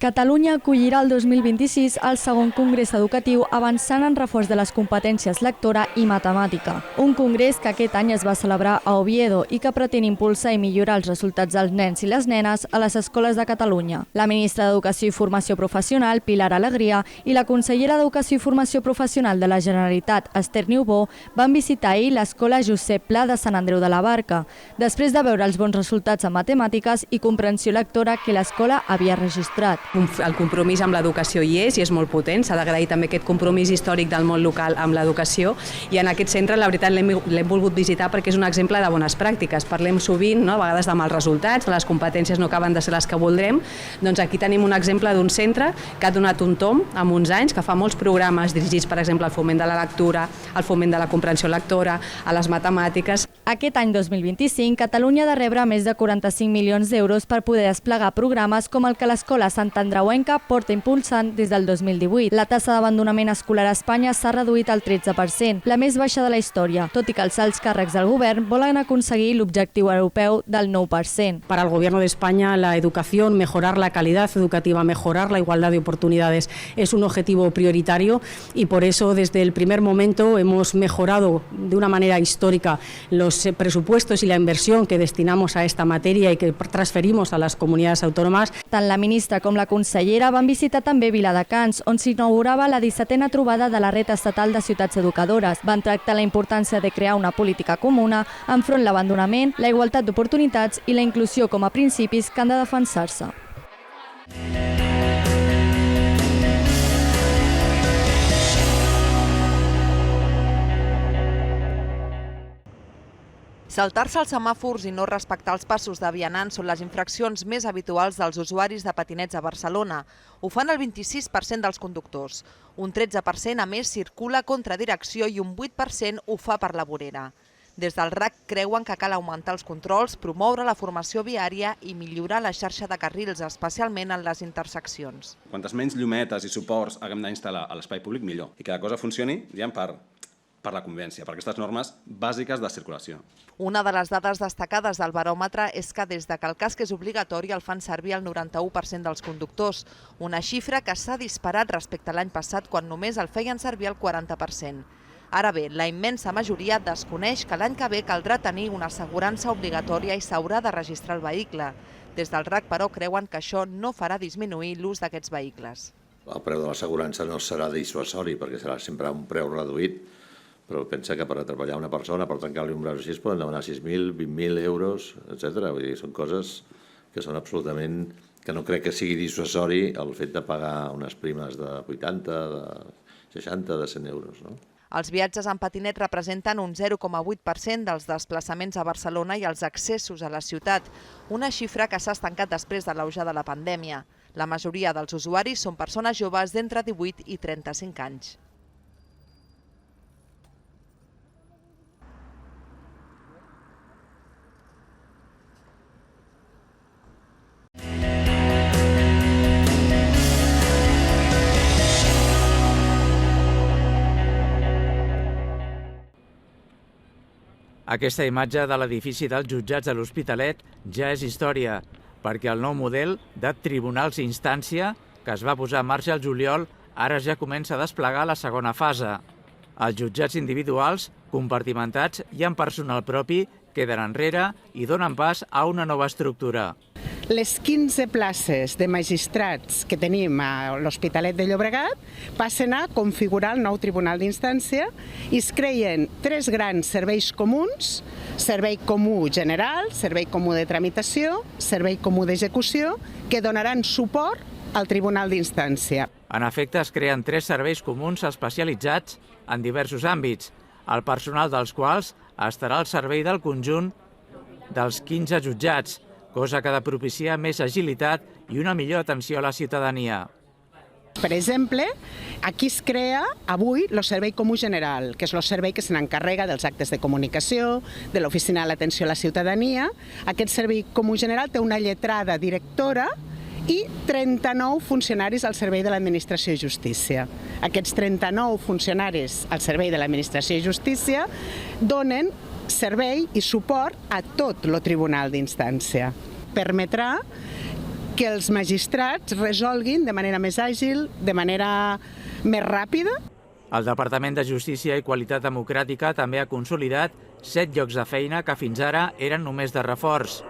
Catalunya acollirà el 2026 el segon congrés educatiu avançant en reforç de les competències lectora i matemàtica. Un congrés que aquest any es va celebrar a Oviedo i que pretén impulsar i millorar els resultats dels nens i les nenes a les escoles de Catalunya. La ministra d'Educació i Formació Professional, Pilar Alegria, i la consellera d'Educació i Formació Professional de la Generalitat, Esther Niubó, van visitar ahir l'escola Josep Pla de Sant Andreu de la Barca, després de veure els bons resultats en matemàtiques i comprensió lectora que l'escola havia registrat. El compromís amb l'educació hi és i és molt potent. S'ha d'agrair també aquest compromís històric del món local amb l'educació i en aquest centre la veritat l'hem volgut visitar perquè és un exemple de bones pràctiques. Parlem sovint, no, a vegades de mals resultats, les competències no acaben de ser les que voldrem. Doncs aquí tenim un exemple d'un centre que ha donat un tomb amb uns anys, que fa molts programes dirigits, per exemple, al foment de la lectura, al foment de la comprensió lectora, a les matemàtiques. Aquest any 2025, Catalunya ha de rebre més de 45 milions d'euros per poder desplegar programes com el que l'escola Sant Andreuenca porta impulsant des del 2018. La tassa d'abandonament escolar a Espanya s'ha reduït al 13%, la més baixa de la història, tot i que els alts càrrecs del govern volen aconseguir l'objectiu europeu del 9%. Para el Gobierno de España, la educación, mejorar la calidad educativa, mejorar la igualdad de oportunidades es un objetivo prioritario y por eso desde el primer momento hemos mejorado de una manera histórica los presupuestos y la inversión que destinamos a esta materia y que transferimos a las comunidades autónomas. Tant la ministra com la consellera van visitar també Viladecans, on s'inaugurava la 17a trobada de la Red Estatal de Ciutats Educadores. Van tractar la importància de crear una política comuna enfront l'abandonament, la igualtat d'oportunitats i la inclusió com a principis que han de defensar-se. Saltar-se els semàfors i no respectar els passos de vianants són les infraccions més habituals dels usuaris de patinets a Barcelona. Ho fan el 26% dels conductors. Un 13% a més circula contra direcció i un 8% ho fa per la vorera. Des del RAC creuen que cal augmentar els controls, promoure la formació viària i millorar la xarxa de carrils, especialment en les interseccions. Quantes menys llumetes i suports haguem d'instal·lar a l'espai públic, millor. I que la cosa funcioni, diguem, per la convivència, per aquestes normes bàsiques de circulació. Una de les dades destacades del baròmetre és que des que el casc és obligatori el fan servir el 91% dels conductors, una xifra que s'ha disparat respecte a l'any passat quan només el feien servir el 40%. Ara bé, la immensa majoria desconeix que l'any que ve caldrà tenir una assegurança obligatòria i s'haurà de registrar el vehicle. Des del RAC, però, creuen que això no farà disminuir l'ús d'aquests vehicles. El preu de l'assegurança no serà dissuasori perquè serà sempre un preu reduït, però pensa que per a treballar una persona, per tancar-li un braç així, poden demanar 6.000, 20.000 euros, etc. Vull dir, són coses que són absolutament... que no crec que sigui dissuasori el fet de pagar unes primes de 80, de 60, de 100 euros, no? Els viatges en patinet representen un 0,8% dels desplaçaments a Barcelona i els accessos a la ciutat, una xifra que s'ha estancat després de l'auge de la pandèmia. La majoria dels usuaris són persones joves d'entre 18 i 35 anys. Aquesta imatge de l'edifici dels jutjats de l'Hospitalet ja és història, perquè el nou model de tribunals d'instància, que es va posar en marxa al juliol, ara ja comença a desplegar la segona fase. Els jutjats individuals, compartimentats i amb personal propi, queden enrere i donen pas a una nova estructura. Les 15 places de magistrats que tenim a l'Hospitalet de Llobregat passen a configurar el nou Tribunal d'Instància i es creen 3 grans serveis comuns: servei comú general, servei comú de tramitació, servei comú d'execució, que donaran suport al Tribunal d'Instància. En efecte, es creen 3 serveis comuns especialitzats en diversos àmbits, el personal dels quals estarà al servei del conjunt dels 15 jutjats, cosa que ha de propiciar més agilitat i una millor atenció a la ciutadania. Per exemple, aquí es crea avui el Servei Comú General, que és el servei que se n'encarrega dels actes de comunicació, de l'Oficina de l'Atenció a la Ciutadania. Aquest Servei Comú General té una lletrada directora i 39 funcionaris al servei de l'Administració i Justícia. Aquests 39 funcionaris al servei de l'Administració i Justícia donen servei i suport a tot el Tribunal d'Instància. Permetrà que els magistrats resolguin de manera més àgil, de manera més ràpida. El Departament de Justícia i Qualitat Democràtica també ha consolidat 7 llocs de feina que fins ara eren només de reforç.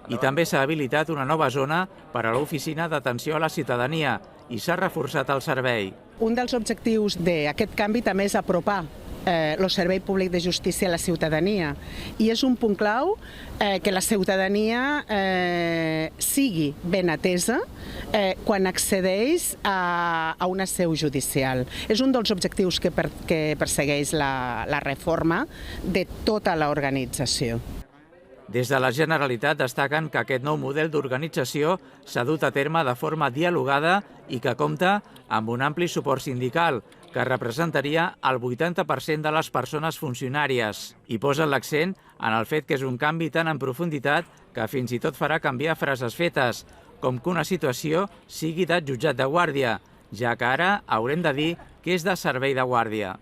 I també s'ha habilitat una nova zona per a l'Oficina d'Atenció a la Ciutadania i s'ha reforçat el servei. Un dels objectius d'aquest canvi també és apropar el servei públic de justícia a la ciutadania. I és un punt clau que la ciutadania sigui ben atesa quan accedeix a una seu judicial. És un dels objectius que persegueix la reforma de tota l'organització. Des de la Generalitat destaquen que aquest nou model d'organització s'ha dut a terme de forma dialogada i que compta amb un ampli suport sindical, que representaria el 80% de les persones funcionàries. I posen l'accent en el fet que és un canvi tan en profunditat que fins i tot farà canviar frases fetes, com que una situació sigui de jutjat de guàrdia, ja que ara haurem de dir que és de servei de guàrdia.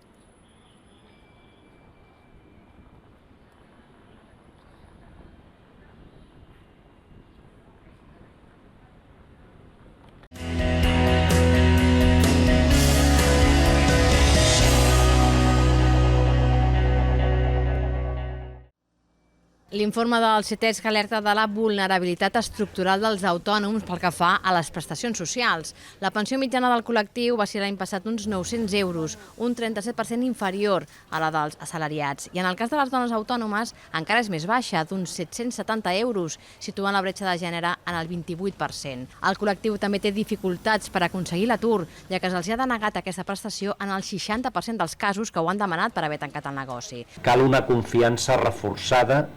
L'informe del CETESC alerta de la vulnerabilitat estructural dels autònoms pel que fa a les prestacions socials. La pensió mitjana del col·lectiu va ser l'any passat uns 900 euros, un 37% inferior a la dels assalariats. I en el cas de les dones autònomes encara és més baixa, d'uns 770 euros, situant la bretxa de gènere en el 28%. El col·lectiu també té dificultats per aconseguir l'atur, ja que se'ls ha denegat aquesta prestació en el 60% dels casos que ho han demanat per haver tancat el negoci. Cal una confiança reforçada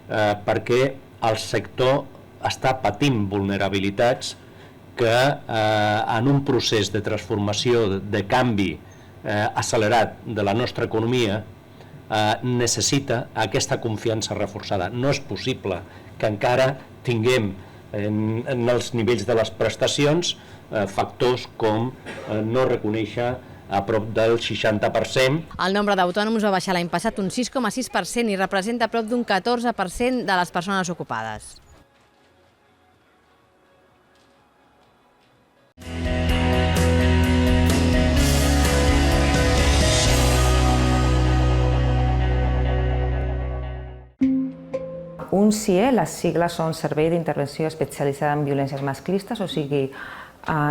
perquè el sector està patint vulnerabilitats que en un procés de transformació, de canvi accelerat de la nostra economia necessita aquesta confiança reforçada. No és possible que encara tinguem en els nivells de les prestacions factors com no reconèixer a prop del 60%. El nombre d'autònoms va baixar l'any passat un 6,6% i representa prop d'un 14% de les persones ocupades. Un CIE, les sigles són Servei d'Intervenció Especialitzada en Violències Masclistes, o sigui,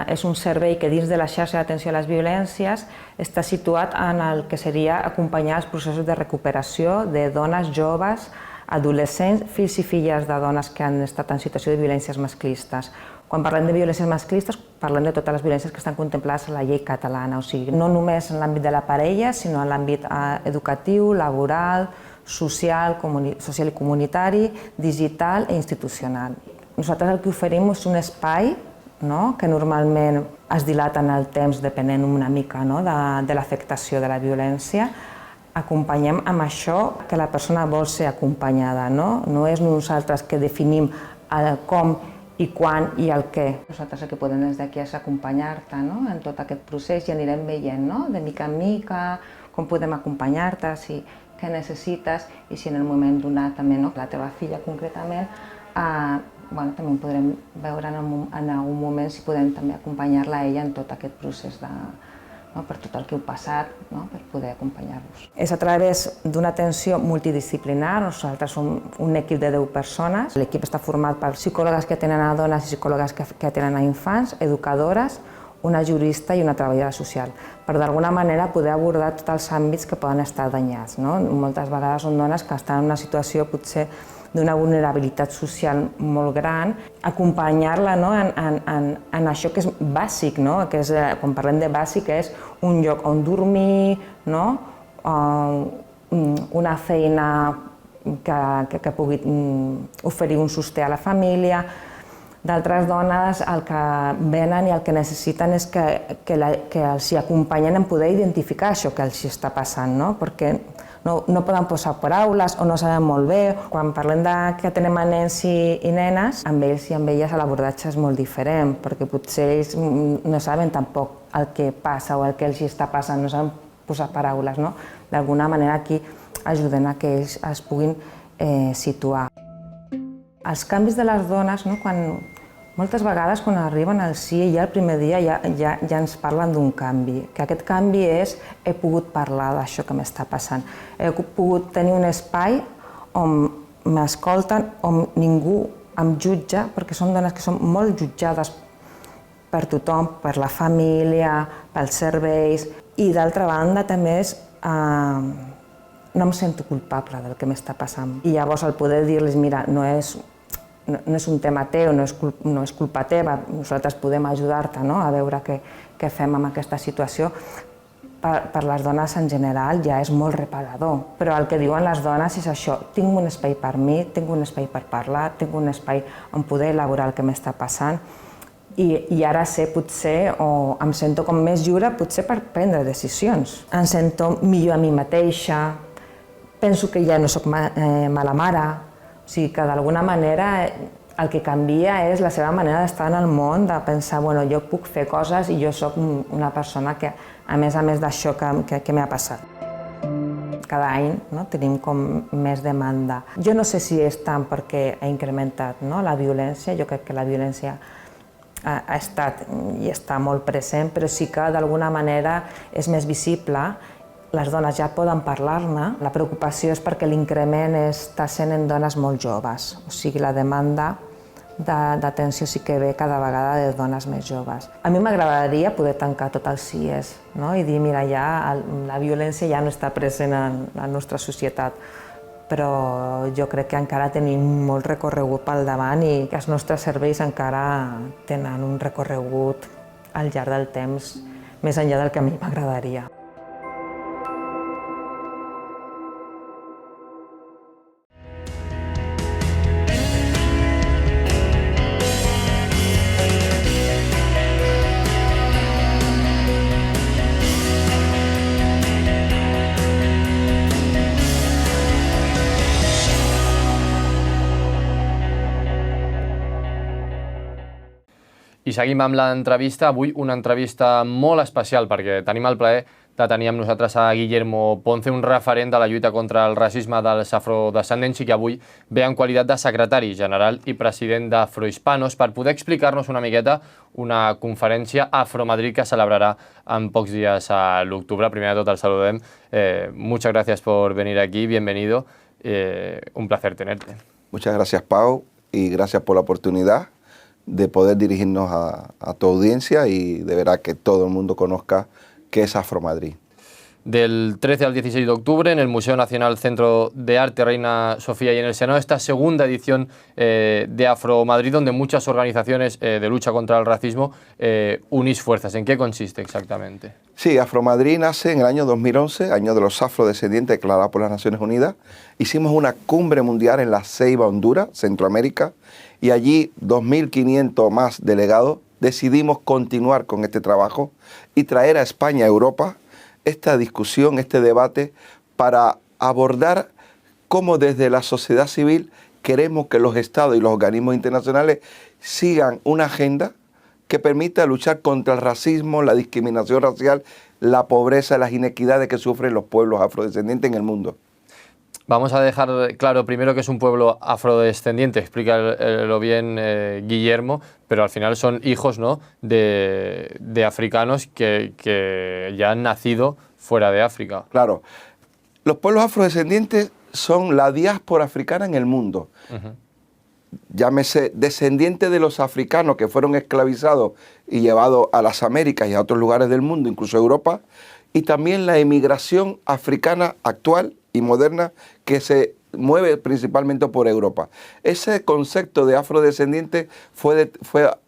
és un servei que dins de la xarxa d'atenció a les violències està situat en el que seria acompanyar els processos de recuperació de dones joves, adolescents, fills i filles de dones que han estat en situació de violències masclistes. Quan parlem de violències masclistes, parlem de totes les violències que estan contemplades a la llei catalana, o sigui, no només en l'àmbit de la parella, sinó en l'àmbit educatiu, laboral, social i comunitari, digital i institucional. Nosaltres el que oferim és un espai que normalment es dilata en el temps depenent una mica de l'afectació de la violència. Acompanyem amb això que la persona vol ser acompanyada. No és nosaltres que definim el com i quan i el què. Nosaltres el que podem des d'aquí és acompanyar-te en tot aquest procés i anirem veient de mica en mica com podem acompanyar-te, què necessites i si en el moment donat també la teva filla concretament també podrem veure en algun moment si podem també acompanyar-la a ella en tot aquest procés per tot el que heu passat, per poder acompanyar-vos. És a través d'una atenció multidisciplinar. Nosaltres som un equip de 10 persones. L'equip està format per psicòlogues que atenen a dones i psicòlogues que atenen a infants, educadores, una jurista i una treballadora social, per d'alguna manera poder abordar tots els àmbits que poden estar danyats. Moltes vegades són dones que estan en una situació potser d'una vulnerabilitat social molt gran, acompanyar-la en això que és bàsic, quan parlem de bàsic és un lloc on dormir, una feina que pugui oferir un sostre a la família. D'altres dones el que venen i el que necessiten és que els acompanyen en poder identificar això que els està passant, perquè no poden posar paraules o no saben molt bé. Quan parlem que tenem a nens i nenes, amb ells i amb elles l'abordatge és molt diferent, perquè potser ells no saben tampoc el que passa o el que els està passant, no saben posar paraules. D'alguna manera aquí ajuden a que ells es puguin situar. Els canvis de les dones, Moltes vegades quan arriben al CIE ja el primer dia ja ens parlen d'un canvi, que aquest canvi és he pogut parlar d'això que m'està passant, he pogut tenir un espai on m'escolten, on ningú em jutja, perquè són dones que són molt jutjades per tothom, per la família, pels serveis, i d'altra banda també és no em sento culpable del que m'està passant. I llavors el poder dir-los, mira, no és un tema teu, no és culpa teva, nosaltres podem ajudar-te a veure què fem amb aquesta situació. Per les dones en general ja és molt reparador, però el que diuen les dones és això, tinc un espai per mi, tinc un espai per parlar, tinc un espai on poder elaborar el que m'està passant i ara sé potser, o em sento com més lliure potser per prendre decisions. Em sento millor a mi mateixa, penso que ja no soc mala mare, o sigui que d'alguna manera el que canvia és la seva manera d'estar en el món, de pensar, bueno, jo puc fer coses i jo soc una persona que, a més d'això que m'ha passat. Cada any tenim com més demanda. Jo no sé si és tant perquè ha incrementat la violència, jo crec que la violència ha estat i està molt present, però sí que d'alguna manera és més visible. Les dones ja poden parlar-ne. La preocupació és perquè l'increment està sent en dones molt joves, o sigui, la demanda d'atenció sí que ve cada vegada de dones més joves. A mi m'agradaria poder tancar tots els CIEs i dir, mira, ja la violència ja no està present en la nostra societat, però jo crec que encara tenim molt recorregut pel davant i que els nostres serveis encara tenen un recorregut al llarg del temps més enllà del que a mi m'agradaria. I seguim amb l'entrevista. Avui una entrevista molt especial perquè tenim el plaer de tenir amb nosaltres a Guillermo Ponce, un referent de la lluita contra el racisme dels afrodescendents i que avui ve en qualitat de secretari general i president d'Afrohispanos per poder explicar-nos una miqueta una conferència Afromadrid que celebrarà en pocs dies a l'octubre. Primer de tot el saludem. Muchas gracias por venir aquí, bienvenido. Un placer tenerte. Muchas gracias, Pau, y gracias por la oportunidad de poder dirigirnos a tu audiencia y de verdad que todo el mundo conozca qué es Afromadrid. Del 13 al 16 de octubre en el Museo Nacional Centro de Arte Reina Sofía y en el Senado esta segunda edición de Afromadrid, donde muchas organizaciones de lucha contra el racismo unís fuerzas. ¿En qué consiste exactamente? Sí, Afromadrid nace en el año 2011, año de los afrodescendientes declarado por las Naciones Unidas. Hicimos una cumbre mundial en La Ceiba, Honduras, Centroamérica, y allí 2.500 más delegados decidimos continuar con este trabajo y traer a España, a Europa, esta discusión, este debate, para abordar cómo desde la sociedad civil queremos que los estados y los organismos internacionales sigan una agenda que permita luchar contra el racismo, la discriminación racial, la pobreza, las inequidades que sufren los pueblos afrodescendientes en el mundo. Vamos a dejar claro primero que es un pueblo afrodescendiente, explícalo bien Guillermo, pero al final son hijos, ¿no?, de africanos que ya han nacido fuera de África. Claro, los pueblos afrodescendientes son la diáspora africana en el mundo. Llámese descendientes de los africanos que fueron esclavizados y llevados a las Américas y a otros lugares del mundo, incluso Europa, y también la emigración africana actual y moderna que se mueve principalmente por Europa. Ese concepto de afrodescendiente fue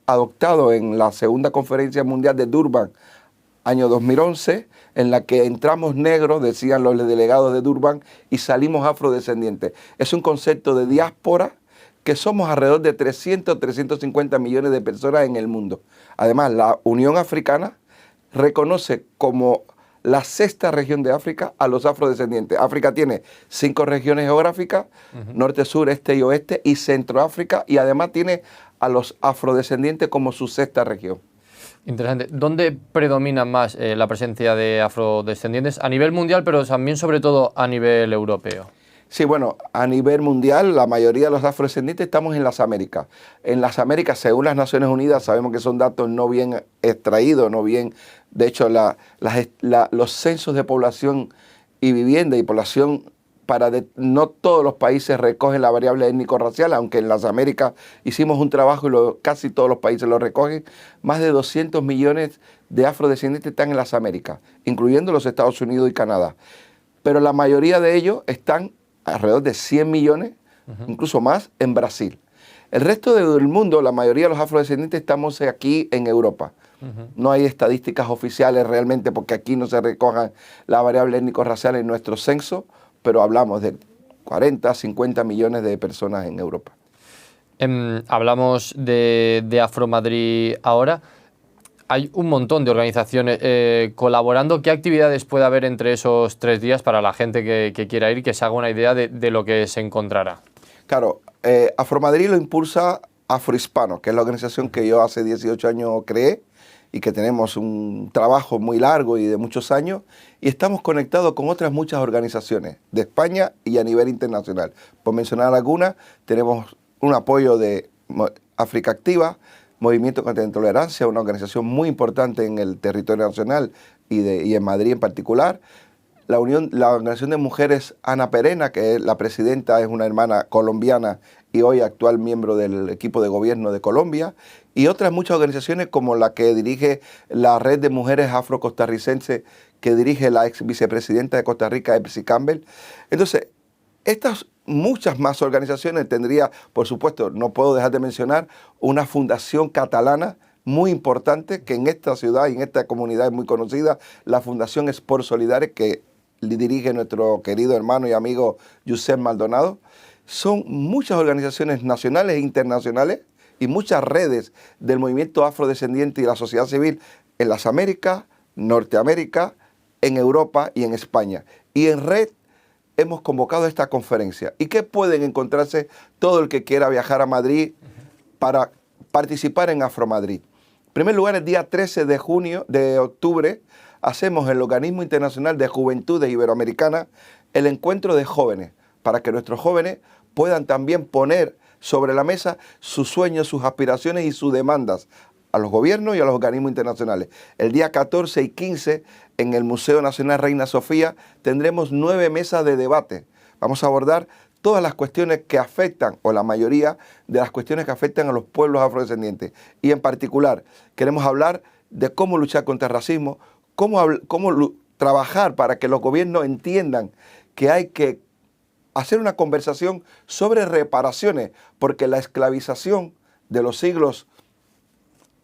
adoptado en la segunda conferencia mundial de Durban, año 2011, en la que entramos negros, decían los delegados de Durban, y salimos afrodescendientes. Es un concepto de diáspora que somos alrededor de 350 millones de personas en el mundo. Además, la Unión Africana reconoce como la sexta región de África a los afrodescendientes. África tiene 5 regiones geográficas, norte, sur, este y oeste, y Centroáfrica, y además tiene a los afrodescendientes como su sexta región. Interesante. ¿Dónde predomina más la presencia de afrodescendientes? A nivel mundial, pero también sobre todo a nivel europeo. Sí, bueno, a nivel mundial, la mayoría de los afrodescendientes estamos en las Américas. En las Américas, según las Naciones Unidas, sabemos que son datos no bien extraídos, no bien... De hecho, los censos de población y vivienda y población no todos los países recogen la variable étnico-racial, aunque en las Américas hicimos un trabajo y casi todos los países lo recogen. Más de 200 millones de afrodescendientes están en las Américas, incluyendo los Estados Unidos y Canadá. Pero la mayoría de ellos están alrededor de 100 millones, incluso más, en Brasil. El resto del mundo, la mayoría de los afrodescendientes estamos aquí en Europa. No hay estadísticas oficiales realmente porque aquí no se recojan la variable étnico-racial en nuestro censo, pero hablamos de 40, 50 millones de personas en Europa. Hablamos de Afromadrid ahora. Hay un montón de organizaciones colaborando. ¿Qué actividades puede haber entre esos 3 días para la gente que quiera ir y que se haga una idea de lo que se encontrará? Claro, Afromadrid lo impulsa Afrohispano, que es la organización que yo hace 18 años creé y que tenemos un trabajo muy largo y de muchos años, y estamos conectados con otras muchas organizaciones de España y a nivel internacional. Por mencionar algunas, tenemos un apoyo de África Activa, Movimiento contra la Intolerancia, una organización muy importante en el territorio nacional y en Madrid en particular. La Organización de Mujeres Ana Perena, que es la presidenta, es una hermana colombiana y hoy actual miembro del equipo de gobierno de Colombia, y otras muchas organizaciones como la que dirige la Red de Mujeres Afro-Costarricenses, que dirige la ex vicepresidenta de Costa Rica, Epsi Campbell. Entonces, estas muchas más organizaciones tendría, por supuesto, no puedo dejar de mencionar, una fundación catalana muy importante que en esta ciudad y en esta comunidad es muy conocida, la Fundación Sport Solidaire, que dirige nuestro querido hermano y amigo Josep Maldonado. Son muchas organizaciones nacionales e internacionales y muchas redes del movimiento afrodescendiente y la sociedad civil en las Américas, Norteamérica, en Europa y en España. Y en red hemos convocado esta conferencia. ¿Y qué pueden encontrarse todo el que quiera viajar a Madrid para participar en Afromadrid? En primer lugar, el día 13 de octubre, hacemos el Organismo Internacional de Juventudes Iberoamericanas el encuentro de jóvenes, para que nuestros jóvenes puedan también poner sobre la mesa sus sueños, sus aspiraciones y sus demandas a los gobiernos y a los organismos internacionales. El día 14 y 15, en el Museo Nacional Reina Sofía, tendremos 9 mesas de debate. Vamos a abordar todas las cuestiones que afectan, o la mayoría de las cuestiones que afectan a los pueblos afrodescendientes. Y en particular, queremos hablar de cómo luchar contra el racismo, cómo trabajar para que los gobiernos entiendan que hay que hacer una conversación sobre reparaciones, porque la esclavización de los siglos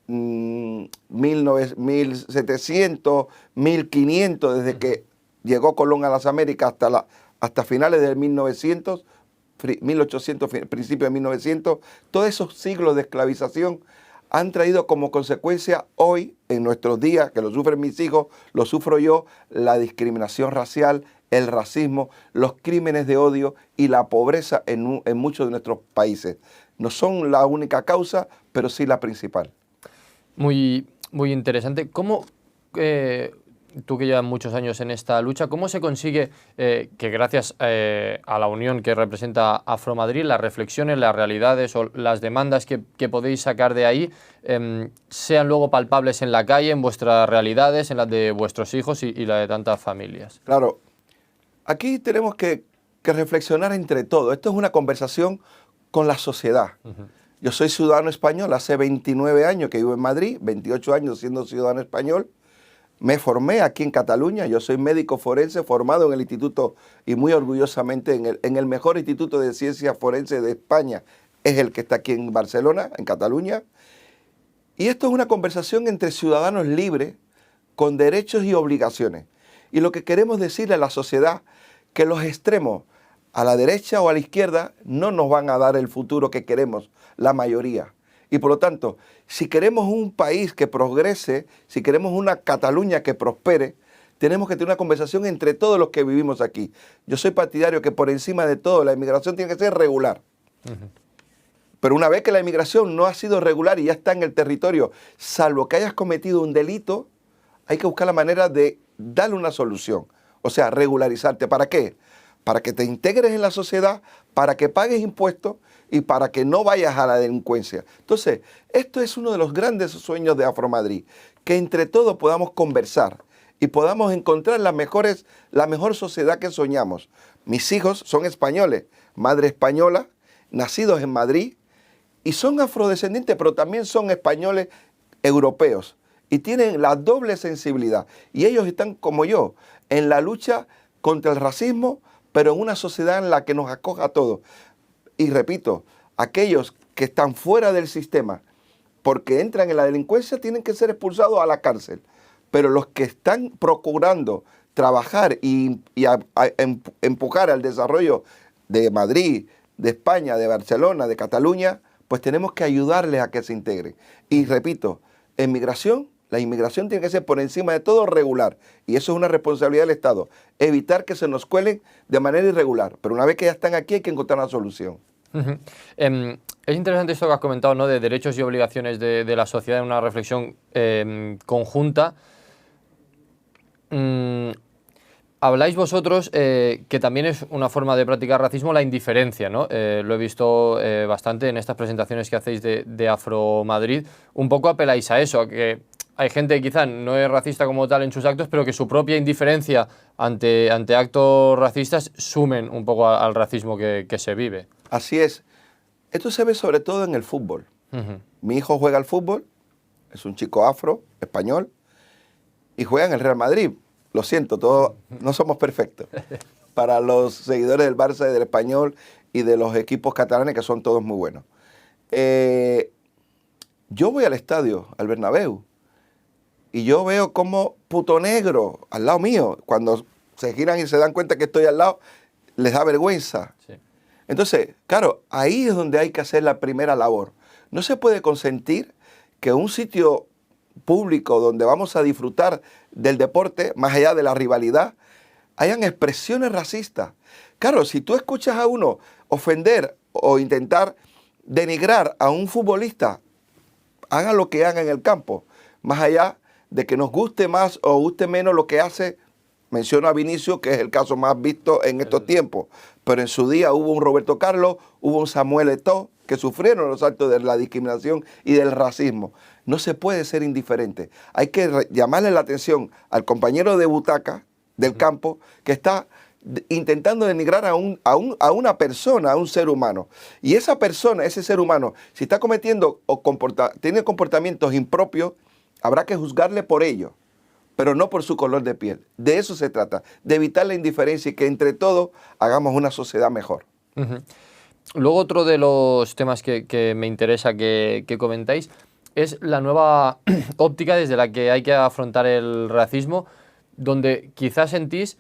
1700, 1500, desde que llegó Colón a las Américas hasta finales del 1800, principios de 1900, todos esos siglos de esclavización han traído como consecuencia hoy, en nuestros días, que lo sufren mis hijos, lo sufro yo, la discriminación racial, el racismo, los crímenes de odio y la pobreza en muchos de nuestros países. No son la única causa, pero sí la principal. Muy interesante. ¿Cómo, tú que llevas muchos años en esta lucha, cómo se consigue que gracias a la unión que representa Afromadrid, las reflexiones, las realidades o las demandas que podéis sacar de ahí sean luego palpables en la calle, en vuestras realidades, en las de vuestros hijos y la de tantas familias? Claro, aquí tenemos que reflexionar entre todos. Esto es una conversación con la sociedad. Yo soy ciudadano español, hace 29 años que vivo en Madrid, 28 años siendo ciudadano español. Me formé aquí en Cataluña, yo soy médico forense formado en el instituto y muy orgullosamente en el mejor instituto de ciencias forenses de España, es el que está aquí en Barcelona, en Cataluña. Y esto es una conversación entre ciudadanos libres, con derechos y obligaciones. Y lo que queremos decirle a la sociedad, que los extremos, a la derecha o a la izquierda, no nos van a dar el futuro que queremos, la mayoría. Y por lo tanto, si queremos un país que progrese, si queremos una Cataluña que prospere, tenemos que tener una conversación entre todos los que vivimos aquí. Yo soy partidario que por encima de todo la inmigración tiene que ser regular. Pero una vez que la inmigración no ha sido regular y ya está en el territorio, salvo que hayas cometido un delito, hay que buscar la manera de darle una solución. O sea, regularizarte. ¿Para qué? para que te integres en la sociedad, para que pagues impuestos y para que no vayas a la delincuencia. Entonces, esto es uno de los grandes sueños de Afromadrid, que entre todos podamos conversar y podamos encontrar la mejor sociedad que soñamos. Mis hijos son españoles, madre española, nacidos en Madrid, y son afrodescendientes, pero también son españoles europeos, y tienen la doble sensibilidad. Y ellos están, como yo, en la lucha contra el racismo, pero en una sociedad en la que nos acoja a todos. Y repito, aquellos que están fuera del sistema porque entran en la delincuencia tienen que ser expulsados a la cárcel. Pero los que están procurando trabajar y empujar al desarrollo de Madrid, de España, de Barcelona, de Cataluña, pues tenemos que ayudarles a que se integren. Y repito, la inmigración tiene que ser por encima de todo regular, y eso es una responsabilidad del Estado, evitar que se nos cuelen de manera irregular, pero una vez que ya están aquí hay que encontrar una solución. Es interesante esto que has comentado, ¿no?, de derechos y obligaciones de la sociedad en una reflexión conjunta. Habláis vosotros que también es una forma de practicar racismo la indiferencia, ¿no? Lo he visto bastante en estas presentaciones que hacéis de Afromadrid. Un poco apeláis a eso, a que hay gente que quizá no es racista como tal en sus actos, pero que su propia indiferencia ante actos racistas sumen un poco al racismo que se vive. Así es. Esto se ve sobre todo en el fútbol. Mi hijo juega al fútbol, es un chico afro, español, y juega en el Real Madrid. Lo siento, todos no somos perfectos. Para los seguidores del Barça y del Español y de los equipos catalanes, que son todos muy buenos. Yo voy al estadio, al Bernabéu, y yo veo como puto negro al lado mío. Cuando se giran y se dan cuenta que estoy al lado, les da vergüenza. Sí. Entonces, claro, ahí es donde hay que hacer la primera labor. No se puede consentir que un sitio público donde vamos a disfrutar del deporte, más allá de la rivalidad, hayan expresiones racistas. Claro, si tú escuchas a uno ofender o intentar denigrar a un futbolista, hagan lo que hagan en el campo, más allá de que nos guste más o guste menos lo que hace. Menciono a Vinicius, que es el caso más visto en estos tiempos, pero en su día hubo un Roberto Carlos, hubo un Samuel Eto'o, que sufrieron los actos de la discriminación y del racismo. No se puede ser indiferente. Hay que llamarle la atención al compañero de butaca del campo que está intentando denigrar a una persona, a un ser humano. Y esa persona, ese ser humano, si está cometiendo o tiene comportamientos impropios, habrá que juzgarle por ello, pero no por su color de piel. De eso se trata, de evitar la indiferencia y que entre todos hagamos una sociedad mejor. Luego otro de los temas que me interesa que comentáis es la nueva óptica desde la que hay que afrontar el racismo, donde quizás sentís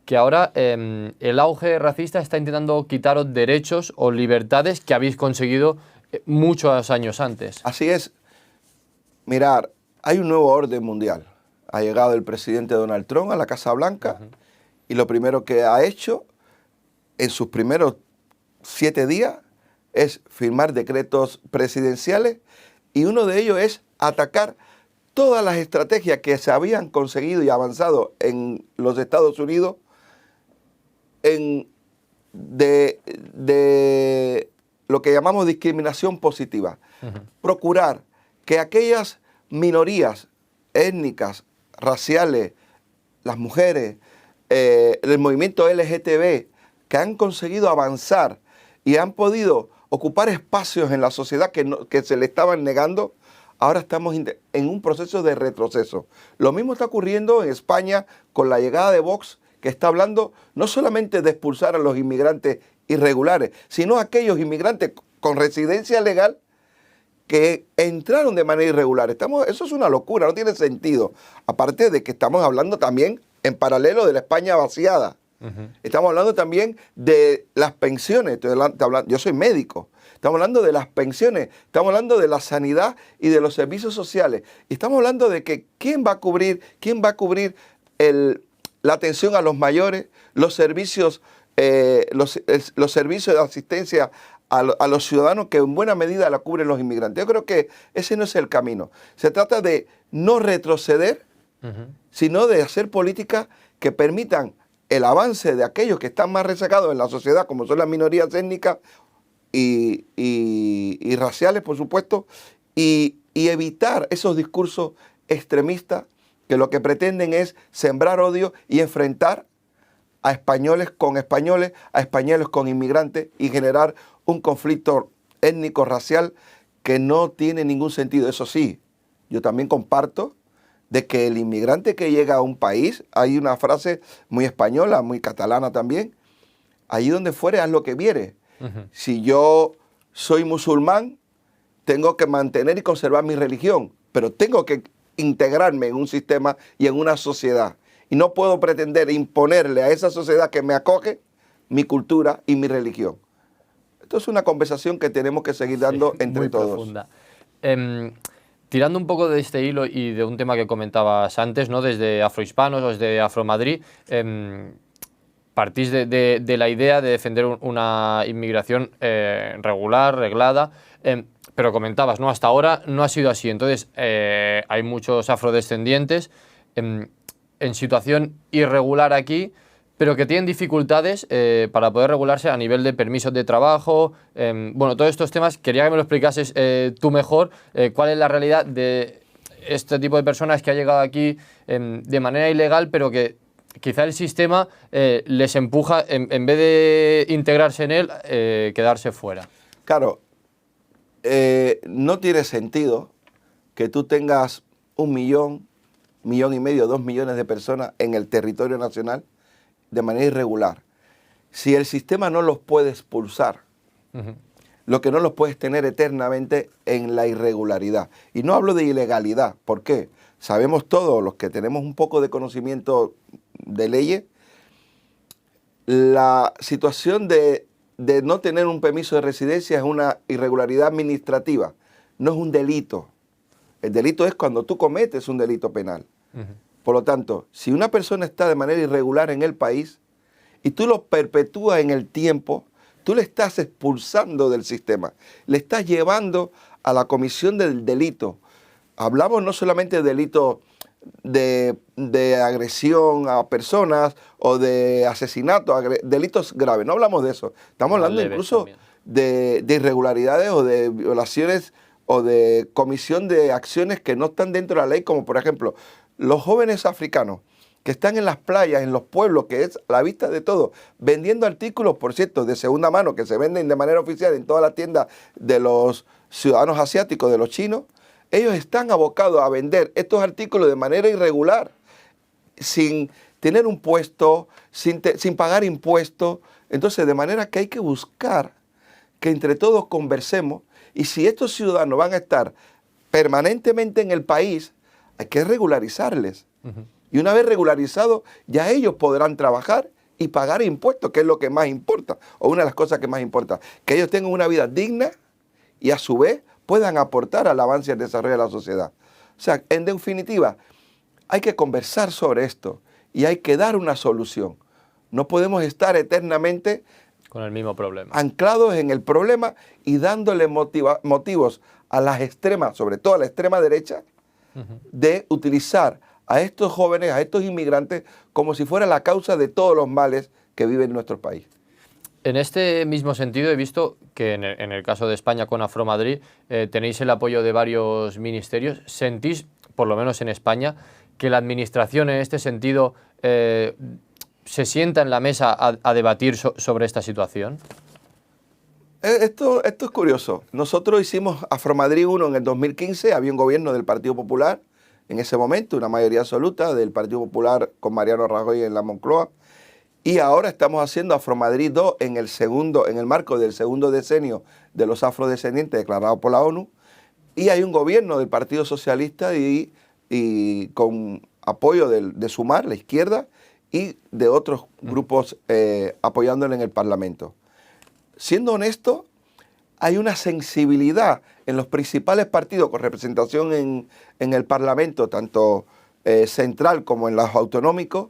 que ahora el auge racista está intentando quitaros derechos o libertades que habéis conseguido muchos años antes. Así es. Mirar, hay un nuevo orden mundial. Ha llegado el presidente Donald Trump a la Casa Blanca y lo primero que ha hecho en sus primeros 7 días es firmar decretos presidenciales, y uno de ellos es atacar todas las estrategias que se habían conseguido y avanzado en los Estados Unidos de lo que llamamos discriminación positiva. Procurar que aquellas minorías étnicas, raciales, las mujeres, el movimiento LGTB, que han conseguido avanzar y han podido ocupar espacios en la sociedad que se le estaban negando, ahora estamos en un proceso de retroceso. Lo mismo está ocurriendo en España con la llegada de Vox, que está hablando no solamente de expulsar a los inmigrantes irregulares, sino a aquellos inmigrantes con residencia legal que entraron de manera irregular. Eso es una locura, no tiene sentido. Aparte de que estamos hablando también en paralelo de la España vaciada. Estamos hablando también de las pensiones. Yo soy médico. Estamos hablando de las pensiones, estamos hablando de la sanidad y de los servicios sociales. Y estamos hablando de que quién va a cubrir la atención a los mayores, los servicios de asistencia a los ciudadanos, que en buena medida la cubren los inmigrantes. Yo creo que ese no es el camino. Se trata de no retroceder, sino de hacer políticas que permitan el avance de aquellos que están más rezagados en la sociedad, como son las minorías étnicas y raciales, por supuesto, y evitar esos discursos extremistas que lo que pretenden es sembrar odio y enfrentar a españoles, a españoles con inmigrantes y generar un conflicto étnico, racial, que no tiene ningún sentido. Eso sí, yo también comparto de que el inmigrante que llega a un país, hay una frase muy española, muy catalana también, allí donde fuere, haz lo que viere. Si yo soy musulmán, tengo que mantener y conservar mi religión, pero tengo que integrarme en un sistema y en una sociedad. Y no puedo pretender imponerle a esa sociedad que me acoge mi cultura y mi religión. Esto es una conversación que tenemos que seguir dando entre muy todos. Profunda. Tirando un poco de este hilo y de un tema que comentabas antes, ¿no? Desde Afrohispanos o desde Afromadrid, partís de la idea de defender una inmigración regular, reglada, pero comentabas, ¿no? Hasta ahora no ha sido así. Entonces, hay muchos afrodescendientes en situación irregular aquí, pero que tienen dificultades para poder regularse a nivel de permisos de trabajo. Bueno, todos estos temas, quería que me lo explicases tú mejor, cuál es la realidad de este tipo de personas que ha llegado aquí de manera ilegal, pero que quizá el sistema les empuja, en vez de integrarse en él, quedarse fuera. Claro, no tiene sentido que tú tengas 1 millón, 1,5 millones, 2 millones de personas en el territorio nacional de manera irregular. Si el sistema no los puede expulsar, lo que no los puedes tener eternamente en la irregularidad. Y no hablo de ilegalidad. ¿Por qué? Sabemos todos, los que tenemos un poco de conocimiento de leyes, la situación de no tener un permiso de residencia es una irregularidad administrativa, no es un delito. El delito es cuando tú cometes un delito penal. Por lo tanto, si una persona está de manera irregular en el país y tú lo perpetúas en el tiempo, tú le estás expulsando del sistema, le estás llevando a la comisión del delito. Hablamos no solamente de delito de agresión a personas o de asesinato, delitos graves, no hablamos de eso. Estamos hablando incluso de irregularidades o de violaciones o de comisión de acciones que no están dentro de la ley, como por ejemplo los jóvenes africanos que están en las playas, en los pueblos, que es a la vista de todo, vendiendo artículos, por cierto, de segunda mano, que se venden de manera oficial en todas las tiendas de los ciudadanos asiáticos, de los chinos. Ellos están abocados a vender estos artículos de manera irregular, sin tener un puesto, sin pagar impuestos. Entonces, de manera que hay que buscar que entre todos conversemos, y si estos ciudadanos van a estar permanentemente en el país, hay que regularizarles. Y una vez regularizados, ya ellos podrán trabajar y pagar impuestos, que es lo que más importa, o una de las cosas que más importa. Que ellos tengan una vida digna y a su vez puedan aportar al avance y al desarrollo de la sociedad. O sea, en definitiva, hay que conversar sobre esto y hay que dar una solución. No podemos estar eternamente con el mismo problema, anclados en el problema y dándole motivos a las extremas, sobre todo a la extrema derecha, de utilizar a estos jóvenes, a estos inmigrantes, como si fuera la causa de todos los males que vive en nuestro país. En este mismo sentido he visto que en el caso de España con Afromadrid tenéis el apoyo de varios ministerios. ¿Sentís, por lo menos en España, que la administración en este sentido se sienta en la mesa a debatir sobre esta situación? Esto es curioso. Nosotros hicimos Afromadrid 1 en el 2015, había un gobierno del Partido Popular en ese momento, una mayoría absoluta del Partido Popular con Mariano Rajoy en la Moncloa, y ahora estamos haciendo Afromadrid 2 en el marco del segundo decenio de los afrodescendientes declarado por la ONU, y hay un gobierno del Partido Socialista y con apoyo de Sumar, la izquierda, y de otros grupos apoyándole en el Parlamento. Siendo honesto, hay una sensibilidad en los principales partidos con representación en el Parlamento, tanto central como en los autonómicos.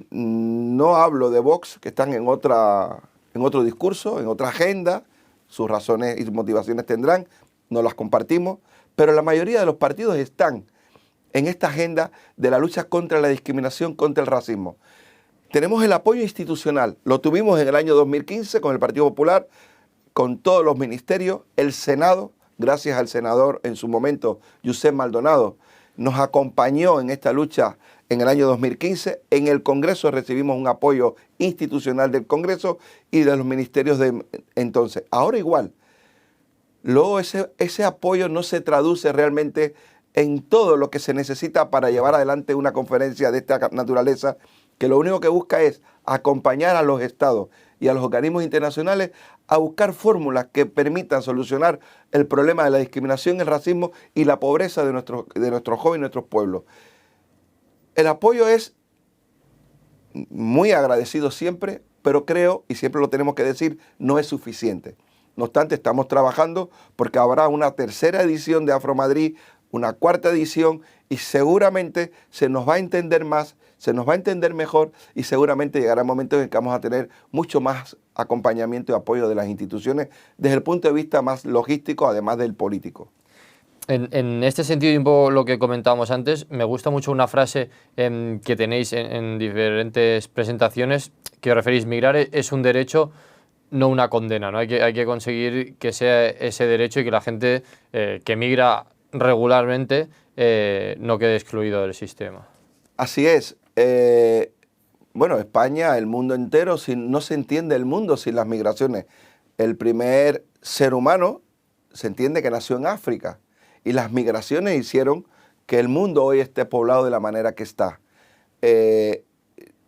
No hablo de Vox, que están en otro discurso, en otra agenda, sus razones y motivaciones tendrán, no las compartimos, pero la mayoría de los partidos están en esta agenda de la lucha contra la discriminación, contra el racismo. Tenemos el apoyo institucional, lo tuvimos en el año 2015 con el Partido Popular, con todos los ministerios, el Senado, gracias al senador en su momento, Josep Maldonado, nos acompañó en esta lucha en el año 2015. En el Congreso recibimos un apoyo institucional del Congreso y de los ministerios de entonces. Ahora igual. Luego ese apoyo no se traduce realmente en todo lo que se necesita para llevar adelante una conferencia de esta naturaleza, que lo único que busca es acompañar a los estados y a los organismos internacionales a buscar fórmulas que permitan solucionar el problema de la discriminación, el racismo y la pobreza de nuestros jóvenes y nuestros pueblos. El apoyo es muy agradecido siempre, pero creo, y siempre lo tenemos que decir, no es suficiente. No obstante, estamos trabajando porque habrá una tercera edición de Afromadrid, una cuarta edición, y seguramente se nos va a entender más, se nos va a entender mejor, y seguramente llegará el momento en que vamos a tener mucho más acompañamiento y apoyo de las instituciones desde el punto de vista más logístico, además del político. En este sentido, y un poco lo que comentábamos antes, me gusta mucho una frase que tenéis en diferentes presentaciones, que os referís: migrar es un derecho, no una condena, ¿no? Hay que conseguir que sea ese derecho y que la gente que migra regularmente no quede excluido del sistema. Así es. Bueno, España, el mundo entero, no se entiende el mundo sin las migraciones. El primer ser humano se entiende que nació en África, y las migraciones hicieron que el mundo hoy esté poblado de la manera que está.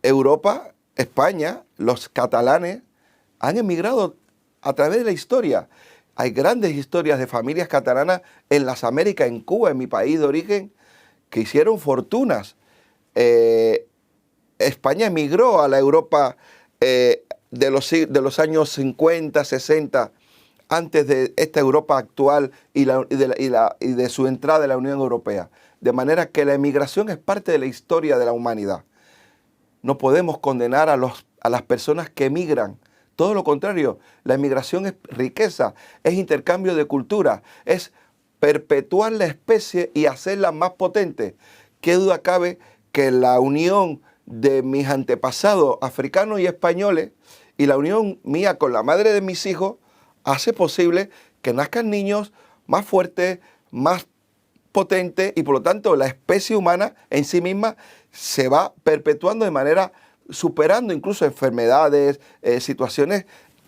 Europa, España, los catalanes han emigrado a través de la historia. Hay grandes historias de familias catalanas en las Américas, en Cuba, en mi país de origen, que hicieron fortunas. España emigró a la Europa de los años 50, 60, antes de esta Europa actual y de su entrada en la Unión Europea. De manera que la emigración es parte de la historia de la humanidad. No podemos condenar a las personas que emigran. Todo lo contrario, la emigración es riqueza, es intercambio de cultura, es perpetuar la especie y hacerla más potente. ¿Qué duda cabe que la unión de mis antepasados africanos y españoles y la unión mía con la madre de mis hijos hace posible que nazcan niños más fuertes, más potentes, y por lo tanto la especie humana en sí misma se va perpetuando de manera, superando incluso enfermedades, situaciones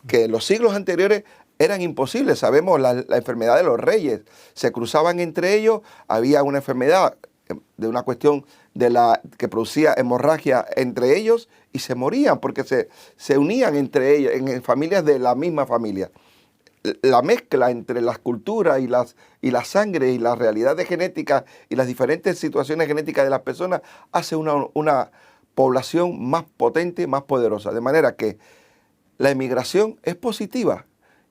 que en los siglos anteriores eran imposibles. Sabemos la enfermedad de los reyes, se cruzaban entre ellos, había una enfermedad de una cuestión que producía hemorragia entre ellos y se morían porque se unían entre ellos en familias de la misma familia. La mezcla entre las culturas y la sangre y la realidad genética y las diferentes situaciones genéticas de las personas hace una población más potente, más poderosa. De manera que la emigración es positiva,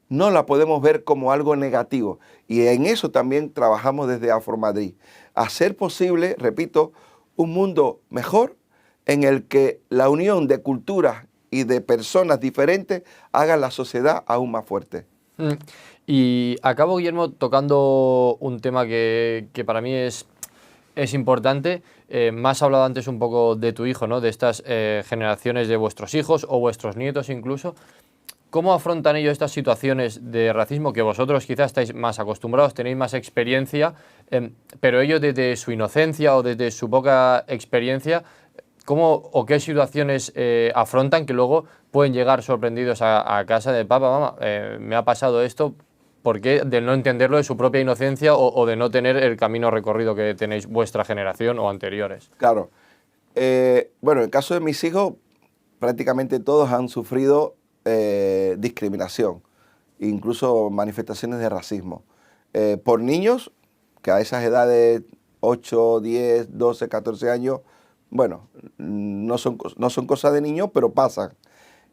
no la podemos ver como algo negativo. Y en eso también trabajamos desde Afromadrid. Hacer posible, repito, un mundo mejor en el que la unión de culturas y de personas diferentes haga la sociedad aún más fuerte. Y acabo, Guillermo, tocando un tema que para mí es importante. Me has hablado antes un poco de tu hijo, ¿no? De estas generaciones de vuestros hijos o vuestros nietos incluso. ¿Cómo afrontan ellos estas situaciones de racismo que vosotros quizás estáis más acostumbrados, tenéis más experiencia, pero ellos desde su inocencia o desde su poca experiencia, ¿cómo o qué situaciones afrontan que luego pueden llegar sorprendidos a casa de papá, mamá, me ha pasado esto? ¿Por qué? De no entenderlo de su propia inocencia o de no tener el camino recorrido que tenéis vuestra generación o anteriores. Claro. Bueno, en el caso de mis hijos, prácticamente todos han sufrido discriminación, incluso manifestaciones de racismo. Por niños, que a esas edades 8, 10, 12, 14 años, bueno, no son cosas de niños, pero pasan.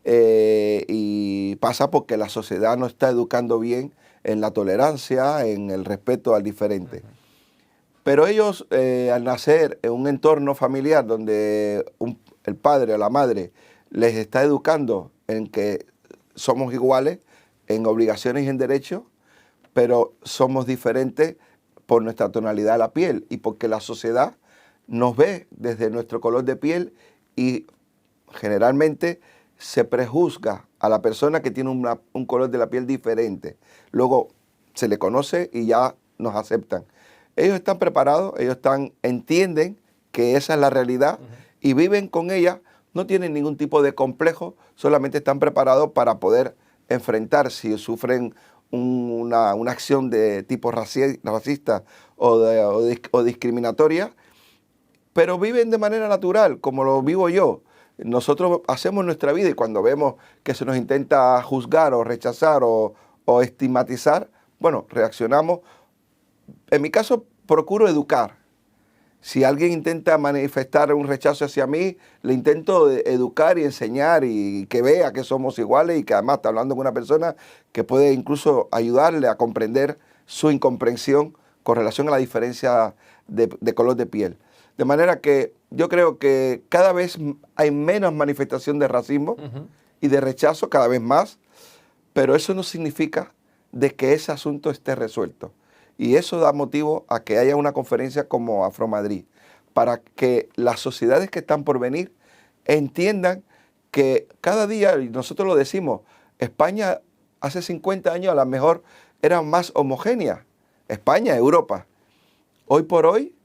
Y pasa porque la sociedad no está educando bien en la tolerancia, en el respeto al diferente. Pero ellos, al nacer en un entorno familiar donde el padre o la madre les está educando en que somos iguales en obligaciones y en derechos, pero somos diferentes por nuestra tonalidad de la piel y porque la sociedad nos ve desde nuestro color de piel y generalmente se prejuzga a la persona que tiene un color de la piel diferente. Luego se le conoce y ya nos aceptan. Ellos están preparados, entienden que esa es la realidad y viven con ella, no tienen ningún tipo de complejo, solamente están preparados para poder enfrentar si sufren una acción de tipo racista o discriminatoria, pero viven de manera natural, como lo vivo yo. Nosotros hacemos nuestra vida y cuando vemos que se nos intenta juzgar o rechazar o estigmatizar, bueno, reaccionamos. En mi caso, procuro educar. Si alguien intenta manifestar un rechazo hacia mí, le intento educar y enseñar y que vea que somos iguales y que además está hablando con una persona que puede incluso ayudarle a comprender su incomprensión con relación a la diferencia de color de piel. De manera que yo creo que cada vez hay menos manifestación de racismo y de rechazo, cada vez más, pero eso no significa de que ese asunto esté resuelto. Y eso da motivo a que haya una conferencia como Afromadrid, para que las sociedades que están por venir entiendan que cada día, y nosotros lo decimos, España hace 50 años a lo mejor era más homogénea, España, Europa. Hoy por hoy,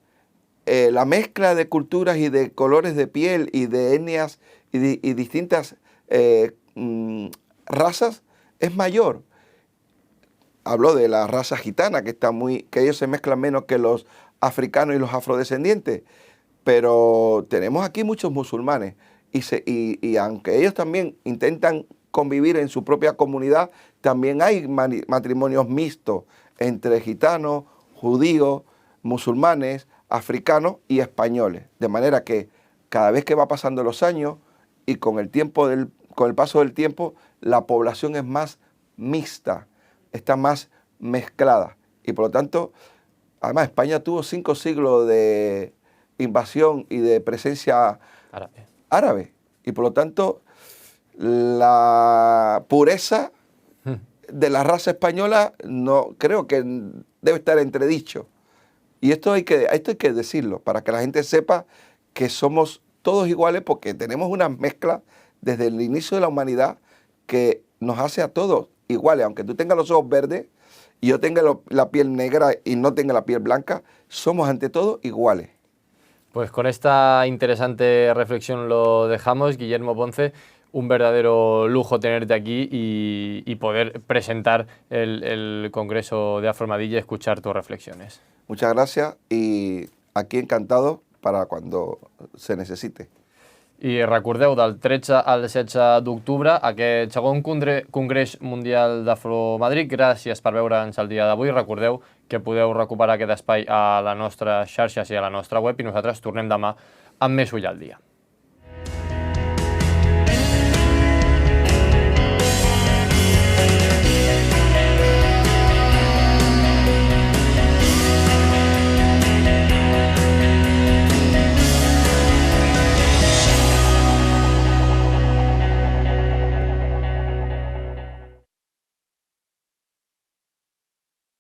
la mezcla de culturas y de colores de piel y de etnias y distintas razas es mayor. Hablo de la raza gitana, que ellos se mezclan menos que los africanos y los afrodescendientes, pero tenemos aquí muchos musulmanes y aunque ellos también intentan convivir en su propia comunidad, también hay matrimonios mixtos entre gitanos, judíos, musulmanes, africanos y españoles, de manera que cada vez que va pasando los años y con el paso del tiempo, la población es más mixta, está más mezclada y por lo tanto, además España tuvo 5 siglos de invasión y de presencia árabe y por lo tanto la pureza de la raza española no creo que debe estar entredicho. Y esto hay que decirlo, para que la gente sepa que somos todos iguales porque tenemos una mezcla desde el inicio de la humanidad que nos hace a todos iguales. Aunque tú tengas los ojos verdes y yo tenga la piel negra y no tenga la piel blanca, somos ante todo iguales. Pues con esta interesante reflexión lo dejamos. Guillermo Ponce, un verdadero lujo tenerte aquí y poder presentar el Congreso de Afromadrid y escuchar tus reflexiones. Muchas gracias y aquí encantado para cuando se necessite. I recordeu, del 13 al 16 d'octubre, aquest segon Congrés Mundial d'Afromadrid. Gràcies per veure'ns el dia d'avui. Recordeu que podeu recuperar aquest espai a la nostra xarxa i a la nostra web i nosaltres tornem demà amb més Ull al Dia.